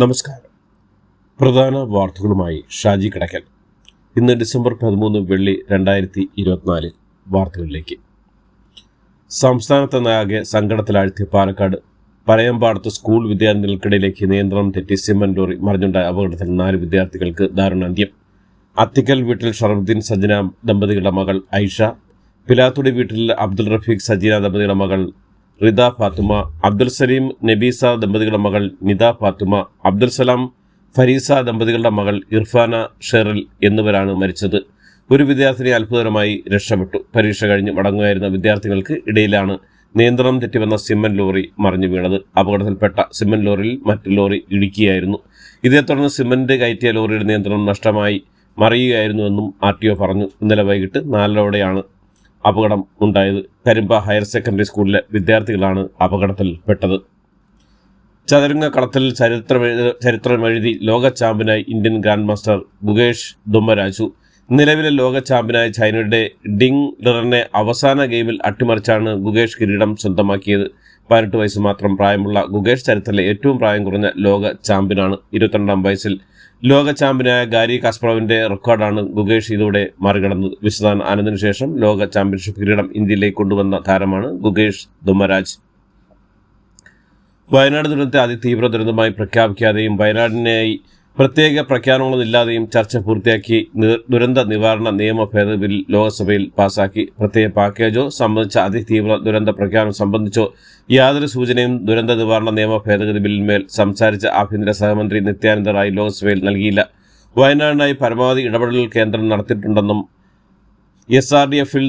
നമസ്കാരം. പ്രധാന വാർത്തകളുമായി ഷാജി കടക്കൽ. ഇന്ന് ഡിസംബർ 13 വെള്ളി 2024. വാർത്തകളിലേക്ക്. സംസ്ഥാനത്തൊന്നാകെ സങ്കടത്തിലാഴ്ത്തിയ പാലക്കാട് പനയമ്പാടത്ത് സ്കൂൾ വിദ്യാർത്ഥികൾക്കിടയിലേക്ക് നിയന്ത്രണം തെറ്റി സിമന്റ് ലോറി മറിഞ്ഞുണ്ടായ അപകടത്തിൽ 4 വിദ്യാർത്ഥികൾക്ക് ദാരുണാന്ത്യം. അത്തിക്കൽ വീട്ടിൽ ഷറഫുദ്ദീൻ സജീന ദമ്പതികളുടെ മകൾ ഐഷ, പിലാത്തുടി വീട്ടിൽ അബ്ദുൾ റഫീഖ് സജീന ദമ്പതികളുടെ മകൾ റിദ ഫാത്തുമ, അബ്ദുൽ സലീം നബീസ ദമ്പതികളുടെ മകൾ നിദ ഫാത്തുമ, അബ്ദുൽ സലാം ഫരീസ ദമ്പതികളുടെ മകൾ ഇർഫാന ഷെറിൽ എന്നിവരാണ് മരിച്ചത്. ഒരു വിദ്യാർത്ഥിനി അത്ഭുതകരമായി രക്ഷപ്പെട്ടു. പരീക്ഷ കഴിഞ്ഞ് മടങ്ങുകയായിരുന്ന വിദ്യാർത്ഥികൾക്ക് ഇടയിലാണ് നിയന്ത്രണം തെറ്റിവന്ന സിമന്റ് ലോറി മറിഞ്ഞു വീണത്. അപകടത്തിൽപ്പെട്ട സിമന്റ് ലോറിയിൽ മറ്റു ലോറി ഇടിക്കുകയായിരുന്നു. ഇതേ തുടർന്ന് സിമന്റ് കയറ്റിയ ലോറിയുടെ നിയന്ത്രണം നഷ്ടമായി മറിയുകയായിരുന്നുവെന്നും RTO പറഞ്ഞു. ഇന്നലെ വൈകിട്ട് 4:00-ഓടെയാണ് അപകടം ഉണ്ടായത്. കരിമ്പ ഹയർ സെക്കൻഡറി സ്കൂളിലെ വിദ്യാർത്ഥികളാണ് അപകടത്തിൽപ്പെട്ടത്. ചതുരംഗ കളത്തിൽ ചരിത്രമെഴുതി ലോക ചാമ്പ്യനായി ഇന്ത്യൻ ഗ്രാൻഡ് മാസ്റ്റർ ഗുകേഷ് ദുമ്മരാജു. നിലവിലെ ലോക ചാമ്പ്യനായ ചൈനയുടെ ഡിങ് ലിറനെ അവസാന ഗെയിമിൽ അട്ടിമറിച്ചാണ് ഗുകേഷ് കിരീടം സ്വന്തമാക്കിയത്. 18 വയസ്സ് മാത്രം പ്രായമുള്ള ഗുകേഷ് ചരിത്രത്തിലെ ഏറ്റവും പ്രായം കുറഞ്ഞ ലോക ചാമ്പ്യനാണ്. 22-ാം വയസ്സിൽ ലോക ചാമ്പ്യനായ ഗാരി കാസ്പറോവിന്റെ റെക്കോർഡാണ് ഗുകേഷ് ഇതോടെ മറികടന്നത്. വിശ്വനാഥൻ ആനന്ദിനു ശേഷം ലോക ചാമ്പ്യൻഷിപ്പ് കിരീടം ഇന്ത്യയിലേക്ക് കൊണ്ടുവന്ന താരമാണ് ഗുകേഷ് ദുമ്മരാജ്. വയനാട് ദുരന്തത്തെ അതിതീവ്ര ദുരന്തമായി പ്രഖ്യാപിക്കാതെയും വയനാടിനായി പ്രത്യേക പ്രഖ്യാപനങ്ങളൊന്നുമില്ലാതെയും ചർച്ച പൂർത്തിയാക്കി ദുരന്ത നിവാരണ നിയമ ഭേദഗതി ബിൽ ലോക്സഭയിൽ പാസാക്കി. പ്രത്യേക പാക്കേജോ സംബന്ധിച്ച അതിതീവ്ര ദുരന്ത പ്രഖ്യാപനം സംബന്ധിച്ചോ യാതൊരു സൂചനയും ദുരന്ത നിവാരണ നിയമ ഭേദഗതി ബില്ലിന്മേൽ സംസാരിച്ച ആഭ്യന്തര സഹമന്ത്രി നിത്യാനന്ദ റായ് ലോക്സഭയിൽ നൽകിയില്ല. വയനാടിനായി പരമാവധി ഇടപെടൽ കേന്ദ്രം നടത്തിയിട്ടുണ്ടെന്നും SRDF-ൽ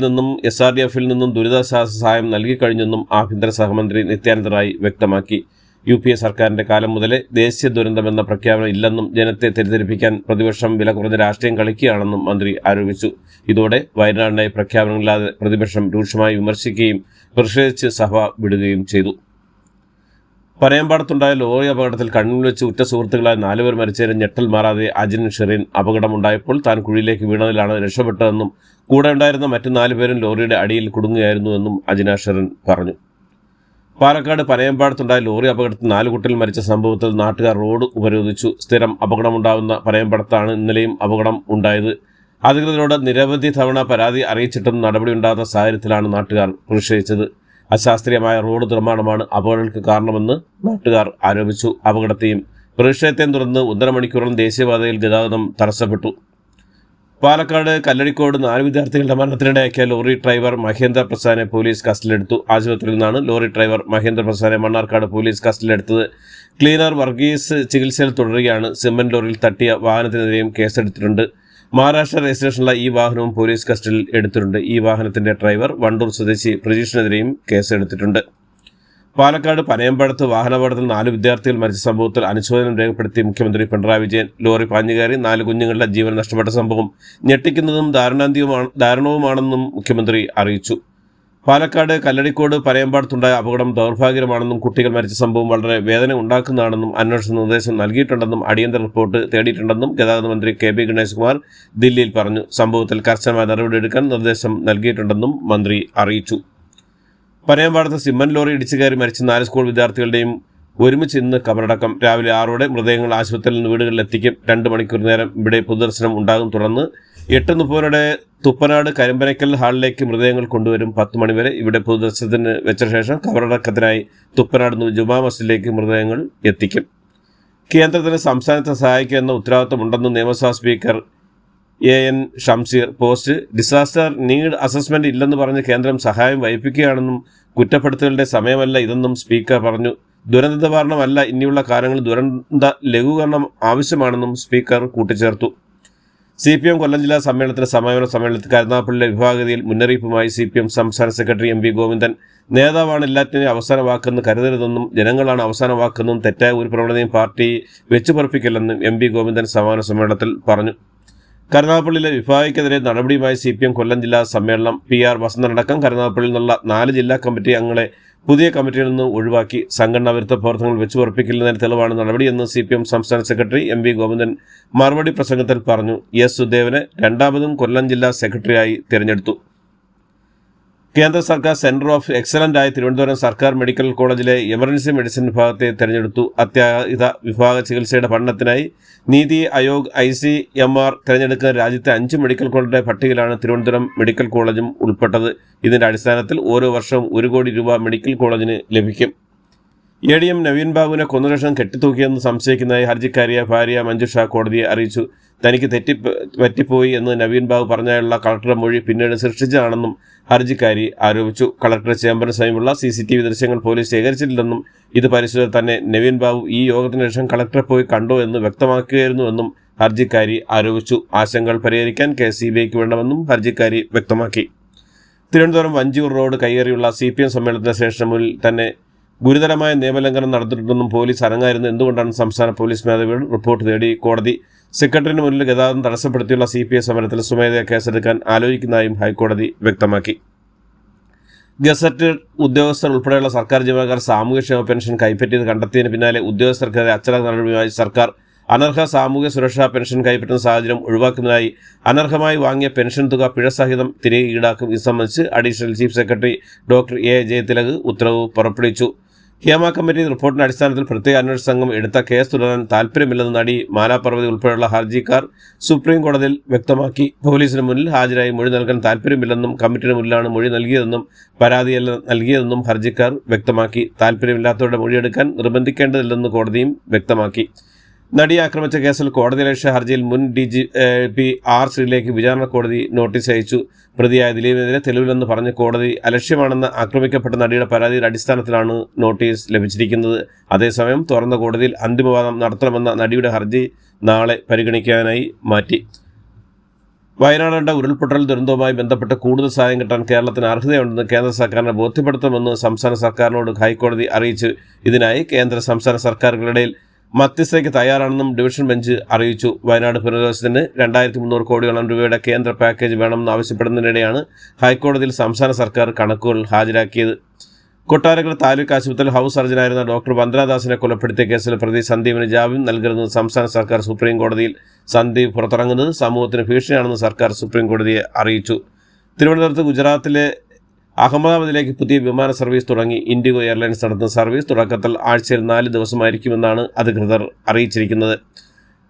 നിന്നും ദുരിതാശ്വാസ സഹായം നൽകിക്കഴിഞ്ഞെന്നും ആഭ്യന്തര സഹമന്ത്രി നിത്യാനന്ദ റായ് വ്യക്തമാക്കി. UPA സർക്കാരിന്റെ കാലം മുതലേ ദേശീയ ദുരന്തമെന്ന പ്രഖ്യാപനം ഇല്ലെന്നും ജനത്തെ തെറ്റിദ്ധരിപ്പിക്കാൻ പ്രതിപക്ഷം വില കുറഞ്ഞ രാഷ്ട്രീയം കളിക്കുകയാണെന്നും മന്ത്രി ആരോപിച്ചു. ഇതോടെ വയനാടിനായി പ്രഖ്യാപനങ്ങളില്ലാതെ പ്രതിപക്ഷം രൂക്ഷമായി വിമർശിക്കുകയും പ്രതിഷേധിച്ച് സഭ വിടുകയും ചെയ്തു. പനയമ്പാടത്തുണ്ടായ ലോറി അപകടത്തിൽ കണ്ണൂരിൽ വെച്ച് ഉറ്റ സുഹൃത്തുക്കളായ 4 പേർ മരിച്ചതിന് ഞെട്ടൽ മാറാതെ അജിൻ ഷെറിൻ അപകടമുണ്ടായപ്പോൾ താൻ കുഴിയിലേക്ക് വീണതിലാണ് രക്ഷപ്പെട്ടതെന്നും കൂടെ ഉണ്ടായിരുന്ന മറ്റ് 4 പേരും ലോറിയുടെ അടിയിൽ കുടുങ്ങുകയായിരുന്നുവെന്നും അജിന ഷെറിൻ പറഞ്ഞു. പാലക്കാട് പനയമ്പാടത്തുണ്ടായ ലോറി അപകടത്തിൽ 4 കുട്ടികൾ മരിച്ച സംഭവത്തിൽ നാട്ടുകാർ റോഡ് ഉപരോധിച്ചു. സ്ഥിരം അപകടമുണ്ടാകുന്ന പനയമ്പാടത്താണ് ഇന്നലെയും അപകടം ഉണ്ടായത്. അധികൃതരോട് നിരവധി തവണ പരാതി അറിയിച്ചിട്ടും നടപടിയുണ്ടാകാത്ത സാഹചര്യത്തിലാണ് നാട്ടുകാർ പ്രതിഷേധിച്ചത്. അശാസ്ത്രീയമായ റോഡ് നിർമ്മാണമാണ് അപകടങ്ങൾക്ക് കാരണമെന്ന് നാട്ടുകാർ ആരോപിച്ചു. അപകടത്തെയും പ്രതിഷേധത്തെയും തുടർന്ന് 1.5 മണിക്കൂറോളം ദേശീയപാതയിൽ ഗതാഗതം തടസ്സപ്പെട്ടു. പാലക്കാട് കല്ലടിക്കോട് 4 വിദ്യാർത്ഥികളുടെ മരണത്തിനിടയാക്കിയ ലോറി ഡ്രൈവർ മഹേന്ദ്ര പ്രസാദിനെ പോലീസ് കസ്റ്റഡിയിലെടുത്തു. ആശുപത്രിയിൽ നിന്നാണ് ലോറി ഡ്രൈവർ മഹേന്ദ്ര പ്രസാദിനെ മണ്ണാർക്കാട് പോലീസ് കസ്റ്റഡിയിലെടുത്തത്. ക്ലീനർ വർഗീസ് ചികിത്സയിൽ തുടരുകയാണ്. സിമന്റ് ലോറിയിൽ തട്ടിയ വാഹനത്തിനെതിരെയും കേസെടുത്തിട്ടുണ്ട്. മഹാരാഷ്ട്ര രജിസ്ട്രേഷനുള്ള ഈ വാഹനവും പോലീസ് കസ്റ്റഡിയിൽ എടുത്തിട്ടുണ്ട്. ഈ വാഹനത്തിന്റെ ഡ്രൈവർ വണ്ടൂർ സ്വദേശി പ്രജീഷിനെതിരെയും കേസെടുത്തിട്ടുണ്ട്. പാലക്കാട് പനയമ്പാടത്ത് വാഹനാപകടത്തിൽ 4 വിദ്യാർത്ഥികൾ മരിച്ച സംഭവത്തിൽ അനുശോചനം രേഖപ്പെടുത്തി മുഖ്യമന്ത്രി പിണറായി വിജയൻ. ലോറി പാഞ്ഞുകയറി 4 കുഞ്ഞുങ്ങളുടെ ജീവൻ നഷ്ടപ്പെട്ട സംഭവം ഞെട്ടിക്കുന്നതും ദാരുണവുമാണെന്നും മുഖ്യമന്ത്രി അറിയിച്ചു. പാലക്കാട് കല്ലടിക്കോട് പനയമ്പാടത്തുണ്ടായ അപകടം ദൗർഭാഗ്യമാണെന്നും കുട്ടികൾ മരിച്ച സംഭവം വളരെ വേദന ഉണ്ടാക്കുന്നതാണെന്നും അന്വേഷണ നിർദ്ദേശം നൽകിയിട്ടുണ്ടെന്നും അടിയന്തര റിപ്പോർട്ട് തേടിയിട്ടുണ്ടെന്നും ഗതാഗത മന്ത്രി KB ഗണേഷ് കുമാർ ദില്ലിയിൽ പറഞ്ഞു. സംഭവത്തിൽ കർശനമായ നടപടിയെടുക്കാൻ നിർദ്ദേശം നൽകിയിട്ടുണ്ടെന്നും മന്ത്രി അറിയിച്ചു. പനയമ്പാടത്ത് സിമന്റ് ലോറി ഇടിച്ചു കയറി മരിച്ച 4 സ്കൂൾ വിദ്യാർത്ഥികളുടെയും ഒരുമിച്ച് ഇന്ന് കബറടക്കം. രാവിലെ 6:00-ഓടെ മൃതദേഹങ്ങൾ ആശുപത്രിയിൽ നിന്ന് വീടുകളിലെത്തിക്കും. 2 മണിക്കൂർ നേരം ഇവിടെ പൊതുദർശനം ഉണ്ടാകും. തുടർന്ന് 8:30-ഓടെ തുപ്പനാട് കരിമ്പനക്കൽ ഹാളിലേക്ക് മൃതദേഹങ്ങൾ കൊണ്ടുവരും. 10 മണിവരെ ഇവിടെ പൊതുദർശനത്തിന് വെച്ച ശേഷം കബറടക്കത്തിനായി തുപ്പനാട് ജുമാ മസ്ജിദിലേക്ക് മൃതദേഹങ്ങൾ എത്തിക്കും. കേന്ദ്രത്തിന് സംസ്ഥാനത്തെ സഹായിക്കുക എന്ന ഉത്തരവാദിത്തമുണ്ടെന്ന് നിയമസഭാ speaker AN Shamseer. Post disaster need assessment ഇല്ലെന്ന് പറഞ്ഞ് കേന്ദ്രം സഹായം വൈപ്പിക്കുകയാണെന്നും കുറ്റപ്പെടുത്തലുകളുടെ സമയമല്ല ഇതെന്നും സ്പീക്കർ പറഞ്ഞു. ദുരന്ത നിവാരണമല്ല ഇനിയുള്ള കാലങ്ങളിൽ ദുരന്ത ലഘൂകരണം ആവശ്യമാണെന്നും സ്പീക്കർ കൂട്ടിച്ചേർത്തു. CPM കൊല്ലം ജില്ലാ സമ്മേളനത്തിന് സമാപന സമ്മേളനത്തിൽ കരുനാഗപ്പള്ളിയിലെ വിഭാഗതയിൽ മുന്നറിയിപ്പുമായി CPM സംസ്ഥാന സെക്രട്ടറി MV ഗോവിന്ദൻ. നേതാവാണ് എല്ലാറ്റിനെയും അവസാന വാക്കെന്ന് കരുതരുതെന്നും ജനങ്ങളാണ് അവസാന വാക്കെന്നും തെറ്റായ ഒരു പ്രവണതയും പാർട്ടി വെച്ചുപറപ്പിക്കില്ലെന്നും MV ഗോവിന്ദൻ സമാപന സമ്മേളനത്തിൽ പറഞ്ഞു. കരുനാഗപ്പള്ളിയിലെ വിഭാഗയ്ക്കെതിരെ നടപടിയുമായി CPM കൊല്ലം ജില്ലാ സമ്മേളനം. PR വസന്തനടക്കം കരുനാഗപ്പള്ളിയിൽ നിന്നുള്ള 4 ജില്ലാ കമ്മിറ്റി അംഗങ്ങളെ പുതിയ കമ്മിറ്റിയിൽ നിന്ന് ഒഴിവാക്കി. സംഘടനാ വിരുദ്ധ പ്രവർത്തനങ്ങൾ വെച്ചുപറപ്പിക്കുന്നതിന് തെളിവാണ് നടപടിയെന്ന് CPM സംസ്ഥാന സെക്രട്ടറി MV ഗോവിന്ദൻ മറുപടി പ്രസംഗത്തിൽ പറഞ്ഞു. S സുദേവനെ 2ാമതും കൊല്ലം ജില്ലാ സെക്രട്ടറിയായി തിരഞ്ഞെടുത്തു. കേന്ദ്ര സർക്കാർ സെന്റർ ഓഫ് എക്സലന്റ് ആയി തിരുവനന്തപുരം സർക്കാർ മെഡിക്കൽ കോളേജിലെ എമർജൻസി മെഡിസിൻ വിഭാഗത്തെ തെരഞ്ഞെടുത്തു. അത്യാഹിത വിഭാഗ ചികിത്സയുടെ പഠനത്തിനായി നീതി ആയോഗ് ICMR തിരഞ്ഞെടുക്കുന്ന രാജ്യത്തെ 5 മെഡിക്കൽ കോളേജിന്റെ പട്ടികയിലാണ് തിരുവനന്തപുരം മെഡിക്കൽ കോളേജും ഉൾപ്പെട്ടത്. ഇതിന്റെ അടിസ്ഥാനത്തിൽ ഓരോ വർഷവും 1 കോടി രൂപ മെഡിക്കൽ കോളേജിന് ലഭിക്കും. ADM നവീൻ ബാബുവിനെ കൊന്നശേഷം കെട്ടിത്തൂക്കിയെന്ന് സംശയിക്കുന്നതായി ഹർജിക്കാരിയെ ഭാര്യ മഞ്ജുഷ കോടതിയെ അറിയിച്ചു. തനിക്ക് പറ്റിപ്പോയി എന്ന് നവീൻ ബാബു പറഞ്ഞാലുള്ള കളക്ടറുടെ മൊഴി പിന്നീട് സൃഷ്ടിച്ചതാണെന്നും ഹർജിക്കാരി ആരോപിച്ചു. കളക്ടറുടെ ചേംബറിന് സമീപമുള്ള CCTV ദൃശ്യങ്ങൾ പോലീസ് ശേഖരിച്ചിട്ടില്ലെന്നും ഇത് പരിശോധിച്ചാൽ തന്നെ നവീൻ ബാബു ഈ യോഗത്തിന് ശേഷം കളക്ടറെ പോയി കണ്ടോ എന്ന് വ്യക്തമാക്കുകയായിരുന്നുവെന്നും ഹർജിക്കാരി ആരോപിച്ചു. ആശങ്കകൾ പരിഹരിക്കാൻ കേസ് CBIക്ക് വേണമെന്നും ഹർജിക്കാരി വ്യക്തമാക്കി. തിരുവനന്തപുരം വഞ്ചിയൂർ റോഡ് കയ്യേറിയുള്ള CPM സമ്മേളനത്തിന് ശേഷം മുതൽ തന്നെ ഗുരുതരമായ നിയമലംഘനം നടന്നിട്ടുണ്ടെന്നും പോലീസ് അനങ്ങായിരുന്നു എന്തുകൊണ്ടാണ് സംസ്ഥാന പോലീസ് മേധാവിയോട് റിപ്പോർട്ട് തേടി കോടതി. സെക്രട്ടറിന് മുന്നിൽ ഗതാഗതം തടസ്സപ്പെടുത്തിയുള്ള CPI സമരത്തിൽ സ്വമേധയാ കേസെടുക്കാൻ ആലോചിക്കുന്നതായും ഹൈക്കോടതി വ്യക്തമാക്കി. ഗസറ്റഡ് ഉദ്യോഗസ്ഥർ ഉൾപ്പെടെയുള്ള സർക്കാർ ജീവനക്കാർ സാമൂഹ്യക്ഷേമ പെൻഷൻ കൈപ്പറ്റിയത് കണ്ടെത്തിയതിന് പിന്നാലെ ഉദ്യോഗസ്ഥർക്കെതിരെ അച്ചടക്ക നടപടിയുമായി സർക്കാർ അനർഹ സാമൂഹ്യ സുരക്ഷാ പെൻഷൻ കൈപ്പറ്റുന്ന സാഹചര്യം ഒഴിവാക്കുന്നതിനായി അനർഹമായി വാങ്ങിയ പെൻഷൻ തുക പിഴ സഹിതം തിരികെ ഈടാക്കും. ഇത് സംബന്ധിച്ച് additional chief secretary doctor A. Jayathilak ഉത്തരവ് പുറപ്പെടുവിച്ചു. ഹേമ കമ്മിറ്റി റിപ്പോർട്ടിന്റെ അടിസ്ഥാനത്തിൽ പ്രത്യേക അന്വേഷണ സംഘം എടുത്ത കേസ് തുടരാൻ താൽപ്പര്യമില്ലെന്ന് നടി മാലാ പർവതി ഉൾപ്പെടെയുള്ള ഹർജിക്കാർ സുപ്രീം കോടതിയിൽ വ്യക്തമാക്കി. പോലീസിന് മുന്നിൽ ഹാജരായി മൊഴി നൽകാൻ താൽപ്പര്യമില്ലെന്നും കമ്മിറ്റിയുടെ മുന്നിലാണ് മൊഴി നൽകിയതെന്നും പരാതിയല്ല നൽകിയതെന്നും ഹർജിക്കാർ വ്യക്തമാക്കി. താൽപ്പര്യമില്ലാത്തവരുടെ മൊഴിയെടുക്കാൻ നിർബന്ധിക്കേണ്ടതില്ലെന്ന് കോടതിയും വ്യക്തമാക്കി. നടിയെ ആക്രമിച്ച കേസിൽ കോടതിയലക്ഷ്യ ഹർജിയിൽ മുൻ DGP R. ശ്രീലേക്ക് വിചാരണ കോടതി നോട്ടീസ് അയച്ചു. പ്രതിയായ ദിലീപിനെതിരെ തെളിവില്ലെന്ന് പറഞ്ഞ് കോടതി അലക്ഷ്യമാണെന്ന് ആക്രമിക്കപ്പെട്ട നടിയുടെ പരാതിയുടെ അടിസ്ഥാനത്തിലാണ് നോട്ടീസ് ലഭിച്ചിരിക്കുന്നത്. അതേസമയം തുറന്ന കോടതിയിൽ അന്തിമവാദം നടത്തണമെന്ന നടിയുടെ ഹർജി നാളെ പരിഗണിക്കാനായി മാറ്റി. വയനാടിന്റെ ഉരുൾപൊട്ടൽ ദുരന്തവുമായി ബന്ധപ്പെട്ട് കൂടുതൽ സഹായം കിട്ടാൻ കേരളത്തിന് അർഹതയുണ്ടെന്ന് കേന്ദ്ര സർക്കാരിനെ ബോധ്യപ്പെടുത്തണമെന്ന് സംസ്ഥാന സർക്കാരിനോട് ഹൈക്കോടതി അറിയിച്ചു. ഇതിനായി കേന്ദ്ര സംസ്ഥാന സർക്കാരുകളുടെ മധ്യസ്ഥയ്ക്ക് തയ്യാറാണെന്നും ഡിവിഷൻ ബെഞ്ച് അറിയിച്ചു. വയനാട് പുനരധിവാസത്തിന് 2300 കോടിയോളം രൂപയുടെ കേന്ദ്ര പാക്കേജ് വേണമെന്ന് ആവശ്യപ്പെടുന്നതിനിടെയാണ് ഹൈക്കോടതിയിൽ സംസ്ഥാന സർക്കാർ കണക്കുകൾ ഹാജരാക്കിയത്. കൊട്ടാരക്കര താലൂക്ക് ആശുപത്രിയിൽ ഹൗസ് സർജനായിരുന്ന ഡോക്ടർ വന്ദനാദാസിനെ കൊലപ്പെടുത്തിയ കേസിൽ പ്രതി സന്ദീപിന് ജാമ്യം നൽകരുതെന്ന് സംസ്ഥാന സർക്കാർ സുപ്രീം കോടതിയിൽ. സന്ദീപ് പുറത്തിറങ്ങുന്നത് സമൂഹത്തിന് ഭീഷണിയാണെന്ന് സർക്കാർ സുപ്രീം കോടതിയെ അറിയിച്ചു. തിരുവനന്തപുരത്ത് ഗുജറാത്തിലെ അഹമ്മദാബാദിലേക്ക് പുതിയ വിമാന സർവീസ് തുടങ്ങി. ഇൻഡിഗോ എയർലൈൻസ് നടത്തുന്ന സർവീസ് തുടക്കത്തിൽ ആഴ്ചയിൽ 4 ദിവസമായിരിക്കുമെന്നാണ് അധികൃതർ അറിയിച്ചിരിക്കുന്നത്.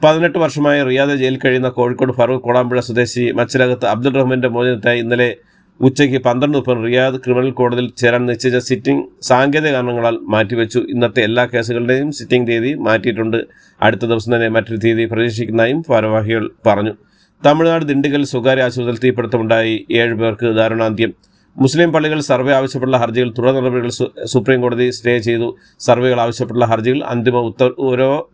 18 വർഷമായി റിയാദ് ജയിലിൽ കഴിയുന്ന കോഴിക്കോട് ഫറൂഖ് കോടാമ്പുഴ സ്വദേശി മച്ചിലകത്ത് അബ്ദുൾ റഹ്മാന്റെ മോചനത്തിനായി ഇന്നലെ ഉച്ചയ്ക്ക് 12:30 റിയാദ് ക്രിമിനൽ കോടതിയിൽ ചേരാൻ നിശ്ചയിച്ച സിറ്റിംഗ് സാങ്കേതിക കാരണങ്ങളാൽ മാറ്റിവെച്ചു. ഇന്നത്തെ എല്ലാ കേസുകളുടെയും സിറ്റിംഗ് തീയതി മാറ്റിയിട്ടുണ്ട്. അടുത്ത ദിവസം തന്നെ മറ്റൊരു തീയതി പ്രതീക്ഷിക്കുന്നതായും ഭാരവാഹികൾ പറഞ്ഞു. തമിഴ്നാട് ദിണ്ടിഗൽ സ്വകാര്യ ആശുപത്രിയിൽ തീപിടുത്തമുണ്ടായി 7 പേർക്ക് ദാരുണാന്ത്യം. മുസ്ലിം പള്ളികൾ സർവേ ആവശ്യപ്പെട്ടുള്ള ഹർജികൾ തുടർ നടപടികൾ സുപ്രീം കോടതി സ്റ്റേ ചെയ്തു. സർവേകൾ ആവശ്യപ്പെട്ടുള്ള ഹർജികൾ അന്തിമ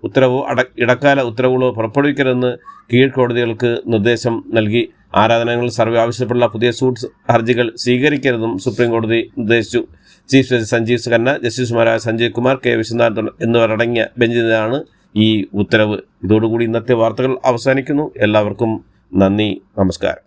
ഉത്തരവോ ഇടക്കാല ഉത്തരവുകളോ പുറപ്പെടുവിക്കരുതെന്ന് കീഴ്ക്കോടതികൾക്ക് നിർദ്ദേശം നൽകി. ആരാധനാലയങ്ങളിൽ സർവേ ആവശ്യപ്പെട്ടുള്ള പുതിയ സൂട്ട് ഹർജികൾ സ്വീകരിക്കരുതെന്നും സുപ്രീം കോടതി നിർദ്ദേശിച്ചു. ചീഫ് ജസ്റ്റിസ് സഞ്ജീവ് ഖന്ന, ജസ്റ്റിസുമാരായ സഞ്ജയ് കുമാർ, K. വിശ്വനാഥൻ എന്നിവരടങ്ങിയ ബെഞ്ചിനാണ് ഈ ഉത്തരവ്. ഇതോടുകൂടി ഇന്നത്തെ വാർത്തകൾ അവസാനിക്കുന്നു. എല്ലാവർക്കും നന്ദി, നമസ്കാരം.